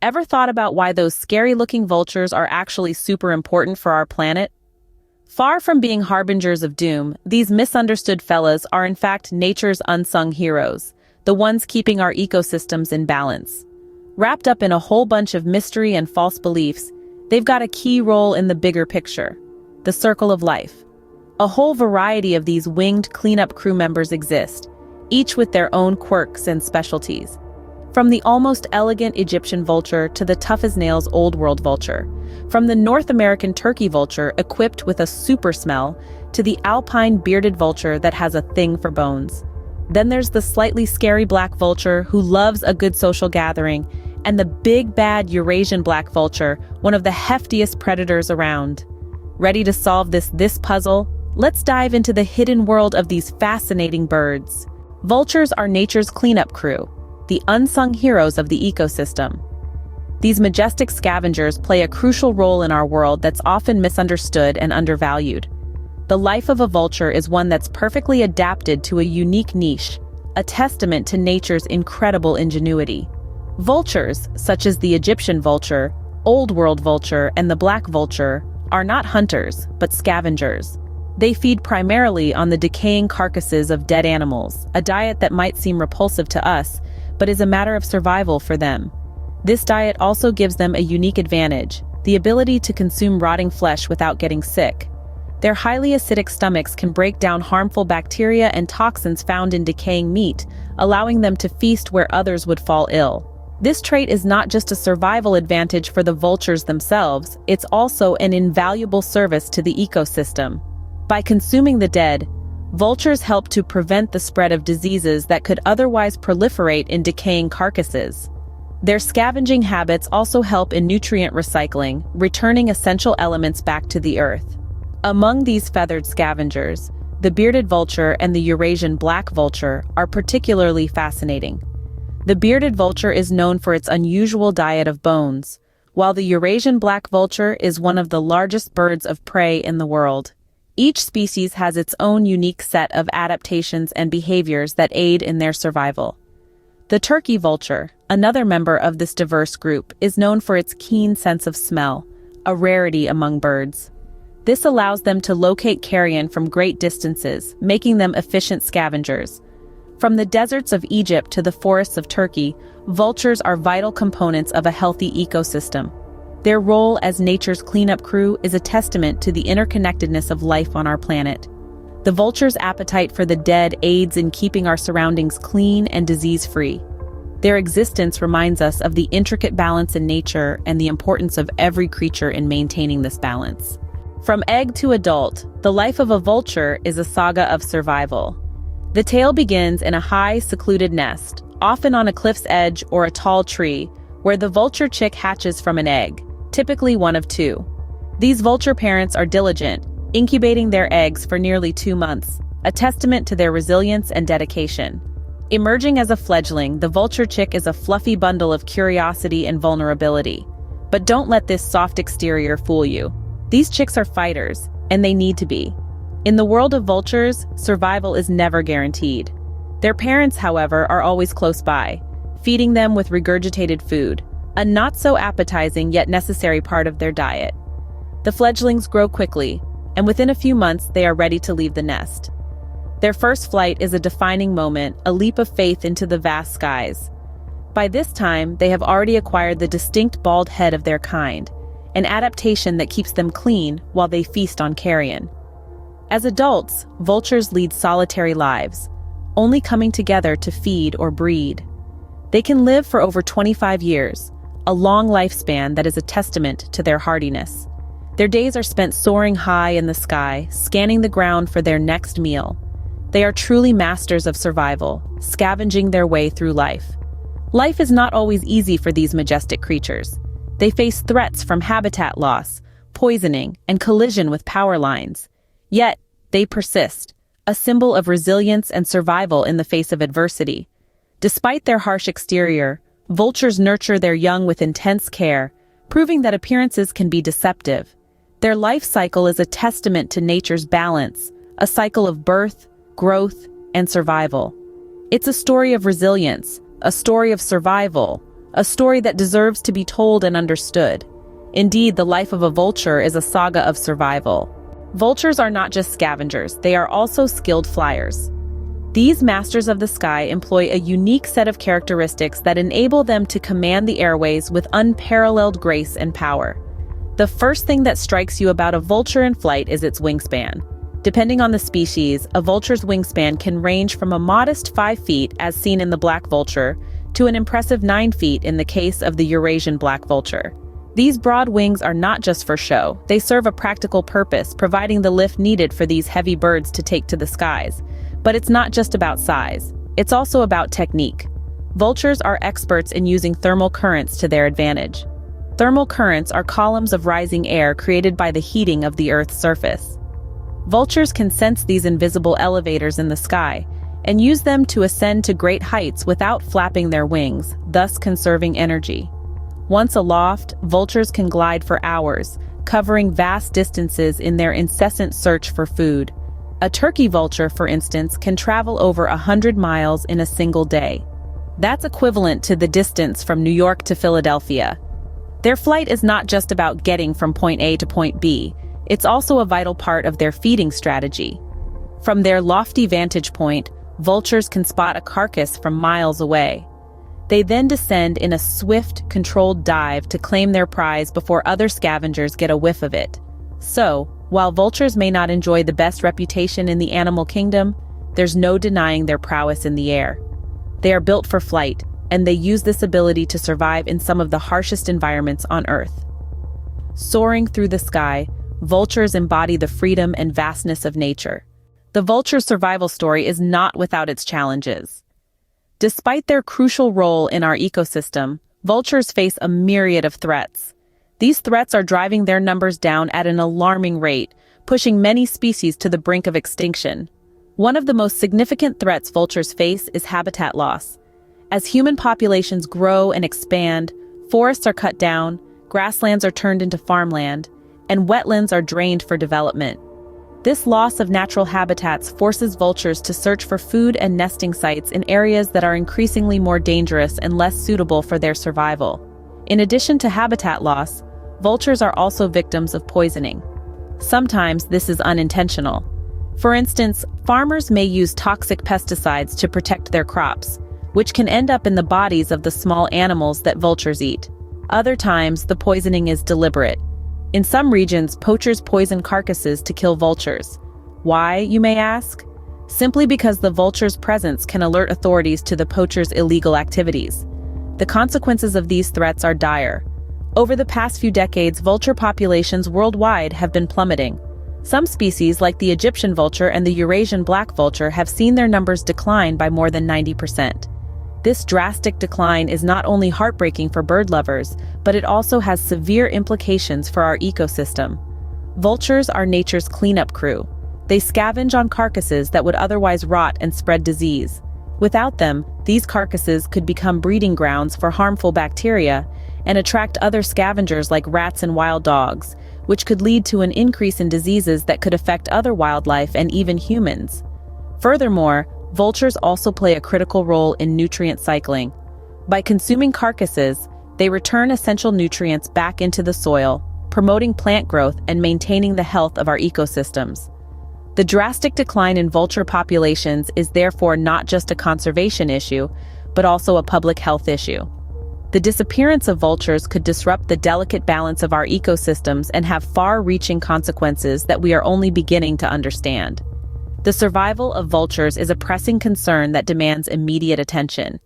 Ever thought about why those scary-looking vultures are actually super important for our planet? Far from being harbingers of doom, these misunderstood fellas are in fact nature's unsung heroes, the ones keeping our ecosystems in balance. Wrapped up in a whole bunch of mystery and false beliefs, they've got a key role in the bigger picture, the circle of life. A whole variety of these winged cleanup crew members exist, each with their own quirks and specialties. From the almost elegant Egyptian vulture to the tough-as-nails old-world vulture. From the North American turkey vulture equipped with a super smell to the alpine bearded vulture that has a thing for bones. Then there's the slightly scary black vulture who loves a good social gathering, and the big bad Eurasian black vulture, one of the heftiest predators around. Ready to solve this puzzle? Let's dive into the hidden world of these fascinating birds. Vultures are nature's cleanup crew, the unsung heroes of the ecosystem. These majestic scavengers play a crucial role in our world that's often misunderstood and undervalued. The life of a vulture is one that's perfectly adapted to a unique niche, a testament to nature's incredible ingenuity. Vultures, such as the Egyptian vulture, Old World vulture, and the black vulture, are not hunters, but scavengers. They feed primarily on the decaying carcasses of dead animals, a diet that might seem repulsive to us, but is a matter of survival for them. This diet also gives them a unique advantage, the ability to consume rotting flesh without getting sick. Their highly acidic stomachs can break down harmful bacteria and toxins found in decaying meat, allowing them to feast where others would fall ill. This trait is not just a survival advantage for the vultures themselves, it's also an invaluable service to the ecosystem. By consuming the dead, vultures help to prevent the spread of diseases that could otherwise proliferate in decaying carcasses. Their scavenging habits also help in nutrient recycling, returning essential elements back to the earth. Among these feathered scavengers, the bearded vulture and the Eurasian black vulture are particularly fascinating. The bearded vulture is known for its unusual diet of bones, while the Eurasian black vulture is one of the largest birds of prey in the world. Each species has its own unique set of adaptations and behaviors that aid in their survival. The turkey vulture, another member of this diverse group, is known for its keen sense of smell, a rarity among birds. This allows them to locate carrion from great distances, making them efficient scavengers. From the deserts of Egypt to the forests of Turkey, vultures are vital components of a healthy ecosystem. Their role as nature's cleanup crew is a testament to the interconnectedness of life on our planet. The vulture's appetite for the dead aids in keeping our surroundings clean and disease-free. Their existence reminds us of the intricate balance in nature and the importance of every creature in maintaining this balance. From egg to adult, the life of a vulture is a saga of survival. The tale begins in a high, secluded nest, often on a cliff's edge or a tall tree, where the vulture chick hatches from an egg, typically one of two. These vulture parents are diligent, incubating their eggs for nearly 2 months, a testament to their resilience and dedication. Emerging as a fledgling, the vulture chick is a fluffy bundle of curiosity and vulnerability. But don't let this soft exterior fool you. These chicks are fighters, and they need to be. In the world of vultures, survival is never guaranteed. Their parents, however, are always close by, feeding them with regurgitated food, a not-so-appetizing yet necessary part of their diet. The fledglings grow quickly, and within a few months they are ready to leave the nest. Their first flight is a defining moment, a leap of faith into the vast skies. By this time, they have already acquired the distinct bald head of their kind, an adaptation that keeps them clean while they feast on carrion. As adults, vultures lead solitary lives, only coming together to feed or breed. They can live for over 25 years, a long lifespan that is a testament to their hardiness. Their days are spent soaring high in the sky, scanning the ground for their next meal. They are truly masters of survival, scavenging their way through life. Life is not always easy for these majestic creatures. They face threats from habitat loss, poisoning, and collision with power lines. Yet, they persist, a symbol of resilience and survival in the face of adversity. Despite their harsh exterior, vultures nurture their young with intense care, proving that appearances can be deceptive. Their life cycle is a testament to nature's balance, a cycle of birth, growth, and survival. It's a story of resilience, a story of survival, a story that deserves to be told and understood. Indeed, the life of a vulture is a saga of survival. Vultures are not just scavengers, they are also skilled flyers. These masters of the sky employ a unique set of characteristics that enable them to command the airways with unparalleled grace and power. The first thing that strikes you about a vulture in flight is its wingspan. Depending on the species, a vulture's wingspan can range from a modest 5 feet, as seen in the black vulture, to an impressive 9 feet in the case of the Eurasian black vulture. These broad wings are not just for show, they serve a practical purpose, providing the lift needed for these heavy birds to take to the skies. But it's not just about size, it's also about technique. Vultures are experts in using thermal currents to their advantage. Thermal currents are columns of rising air created by the heating of the Earth's surface. Vultures can sense these invisible elevators in the sky and use them to ascend to great heights without flapping their wings, thus conserving energy. Once aloft, vultures can glide for hours, covering vast distances in their incessant search for food. A turkey vulture, for instance, can travel over 100 miles in a single day. That's equivalent to the distance from New York to Philadelphia. Their flight is not just about getting from point A to point B, it's also a vital part of their feeding strategy. From their lofty vantage point, vultures can spot a carcass from miles away. They then descend in a swift, controlled dive to claim their prize before other scavengers get a whiff of it. So, while vultures may not enjoy the best reputation in the animal kingdom, there's no denying their prowess in the air. They are built for flight, and they use this ability to survive in some of the harshest environments on Earth. Soaring through the sky, vultures embody the freedom and vastness of nature. The vulture's survival story is not without its challenges. Despite their crucial role in our ecosystem, vultures face a myriad of threats. These threats are driving their numbers down at an alarming rate, pushing many species to the brink of extinction. One of the most significant threats vultures face is habitat loss. As human populations grow and expand, forests are cut down, grasslands are turned into farmland, and wetlands are drained for development. This loss of natural habitats forces vultures to search for food and nesting sites in areas that are increasingly more dangerous and less suitable for their survival. In addition to habitat loss, vultures are also victims of poisoning. Sometimes this is unintentional. For instance, farmers may use toxic pesticides to protect their crops, which can end up in the bodies of the small animals that vultures eat. Other times, the poisoning is deliberate. In some regions, poachers poison carcasses to kill vultures. Why, you may ask? Simply because the vulture's presence can alert authorities to the poacher's illegal activities. The consequences of these threats are dire. Over the past few decades, vulture populations worldwide have been plummeting. Some species, like the Egyptian vulture and the Eurasian black vulture, have seen their numbers decline by more than 90%. This drastic decline is not only heartbreaking for bird lovers, but it also has severe implications for our ecosystem. Vultures are nature's cleanup crew. They scavenge on carcasses that would otherwise rot and spread disease. Without them, these carcasses could become breeding grounds for harmful bacteria and attract other scavengers like rats and wild dogs, which could lead to an increase in diseases that could affect other wildlife and even humans. Furthermore, vultures also play a critical role in nutrient cycling. By consuming carcasses, they return essential nutrients back into the soil, promoting plant growth and maintaining the health of our ecosystems. The drastic decline in vulture populations is therefore not just a conservation issue, but also a public health issue. The disappearance of vultures could disrupt the delicate balance of our ecosystems and have far-reaching consequences that we are only beginning to understand. The survival of vultures is a pressing concern that demands immediate attention.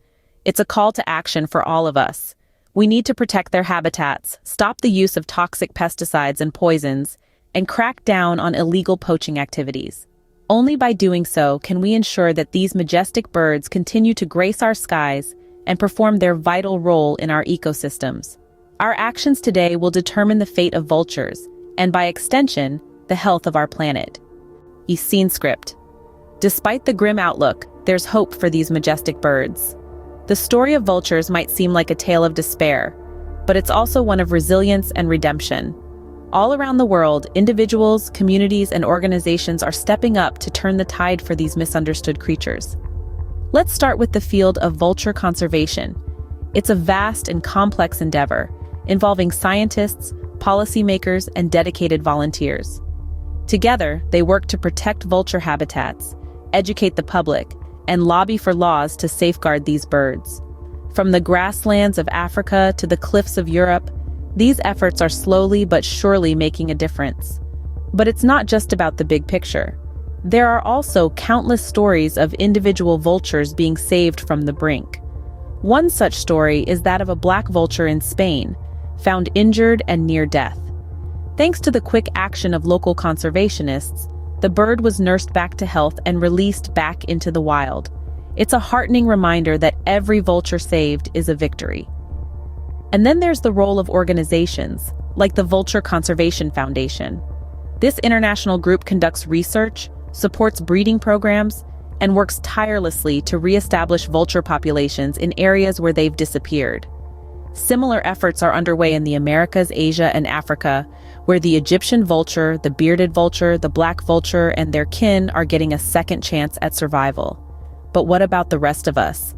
It's a call to action for all of us. We need to protect their habitats, stop the use of toxic pesticides and poisons, and crack down on illegal poaching activities. Only by doing so can we ensure that these majestic birds continue to grace our skies and perform their vital role in our ecosystems. Our actions today will determine the fate of vultures, and by extension, the health of our planet. Scene script. Despite the grim outlook, there's hope for these majestic birds. The story of vultures might seem like a tale of despair, but it's also one of resilience and redemption. All around the world, individuals, communities, and organizations are stepping up to turn the tide for these misunderstood creatures. Let's start with the field of vulture conservation. It's a vast and complex endeavor, involving scientists, policymakers, and dedicated volunteers. Together, they work to protect vulture habitats, educate the public, and lobby for laws to safeguard these birds. From the grasslands of Africa to the cliffs of Europe, these efforts are slowly but surely making a difference. But it's not just about the big picture. There are also countless stories of individual vultures being saved from the brink. One such story is that of a black vulture in Spain, found injured and near death. Thanks to the quick action of local conservationists, the bird was nursed back to health and released back into the wild. It's a heartening reminder that every vulture saved is a victory. And then there's the role of organizations, like the Vulture Conservation Foundation. This international group conducts research, supports breeding programs, and works tirelessly to reestablish vulture populations in areas where they've disappeared. Similar efforts are underway in the Americas, Asia, and Africa, where the Egyptian vulture, the bearded vulture, the black vulture, and their kin are getting a second chance at survival. But what about the rest of us?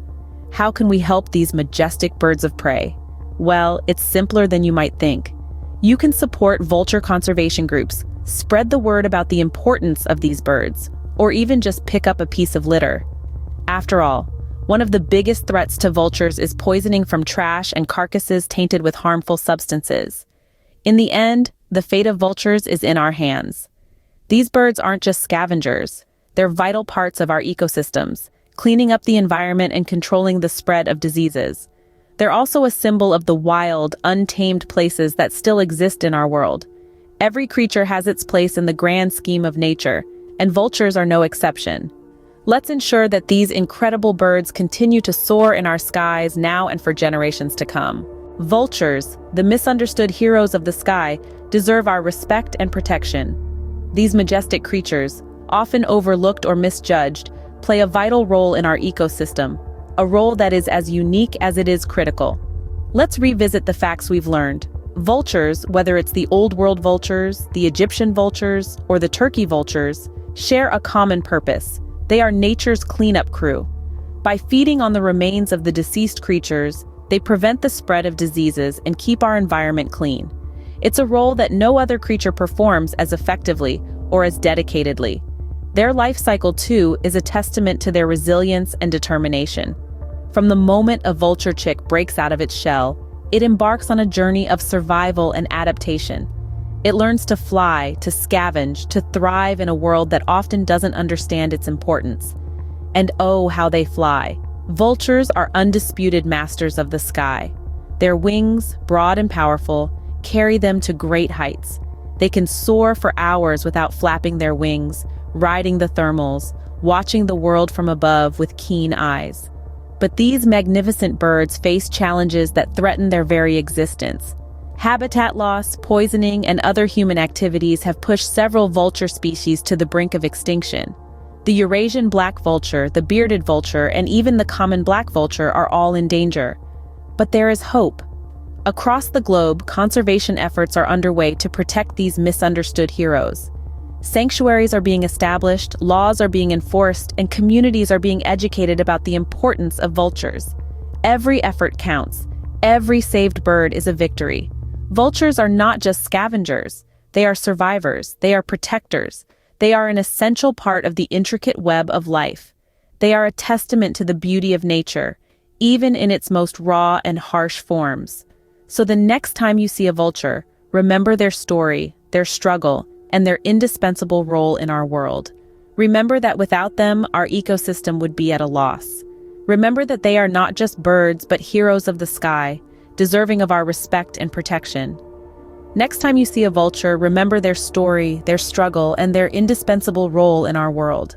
How can we help these majestic birds of prey? Well, it's simpler than you might think. You can support vulture conservation groups, spread the word about the importance of these birds, or even just pick up a piece of litter. After all, one of the biggest threats to vultures is poisoning from trash and carcasses tainted with harmful substances. In the end, the fate of vultures is in our hands. These birds aren't just scavengers. They're vital parts of our ecosystems, cleaning up the environment and controlling the spread of diseases. They're also a symbol of the wild, untamed places that still exist in our world. Every creature has its place in the grand scheme of nature, and vultures are no exception. Let's ensure that these incredible birds continue to soar in our skies now and for generations to come. Vultures, the misunderstood heroes of the sky, deserve our respect and protection. These majestic creatures, often overlooked or misjudged, play a vital role in our ecosystem, a role that is as unique as it is critical. Let's revisit the facts we've learned. Vultures, whether it's the Old World vultures, the Egyptian vultures, or the Turkey vultures, share a common purpose. They are nature's cleanup crew. By feeding on the remains of the deceased creatures, they prevent the spread of diseases and keep our environment clean. It's a role that no other creature performs as effectively or as dedicatedly. Their life cycle, too, is a testament to their resilience and determination. From the moment a vulture chick breaks out of its shell, it embarks on a journey of survival and adaptation. It learns to fly, to scavenge, to thrive in a world that often doesn't understand its importance. And oh, how they fly. Vultures are undisputed masters of the sky. Their wings, broad and powerful, carry them to great heights. They can soar for hours without flapping their wings, riding the thermals, watching the world from above with keen eyes. But these magnificent birds face challenges that threaten their very existence. Habitat loss, poisoning, and other human activities have pushed several vulture species to the brink of extinction. The Eurasian black vulture, the bearded vulture, and even the common black vulture are all in danger. But there is hope. Across the globe, conservation efforts are underway to protect these misunderstood heroes. Sanctuaries are being established, laws are being enforced, and communities are being educated about the importance of vultures. Every effort counts. Every saved bird is a victory. Vultures are not just scavengers. They are survivors. They are protectors. They are an essential part of the intricate web of life. They are a testament to the beauty of nature, even in its most raw and harsh forms. So the next time you see a vulture, remember their story, their struggle, and their indispensable role in our world. Remember that without them, our ecosystem would be at a loss. Remember that they are not just birds, but heroes of the sky, deserving of our respect and protection. Next time you see a vulture, remember their story, their struggle, and their indispensable role in our world.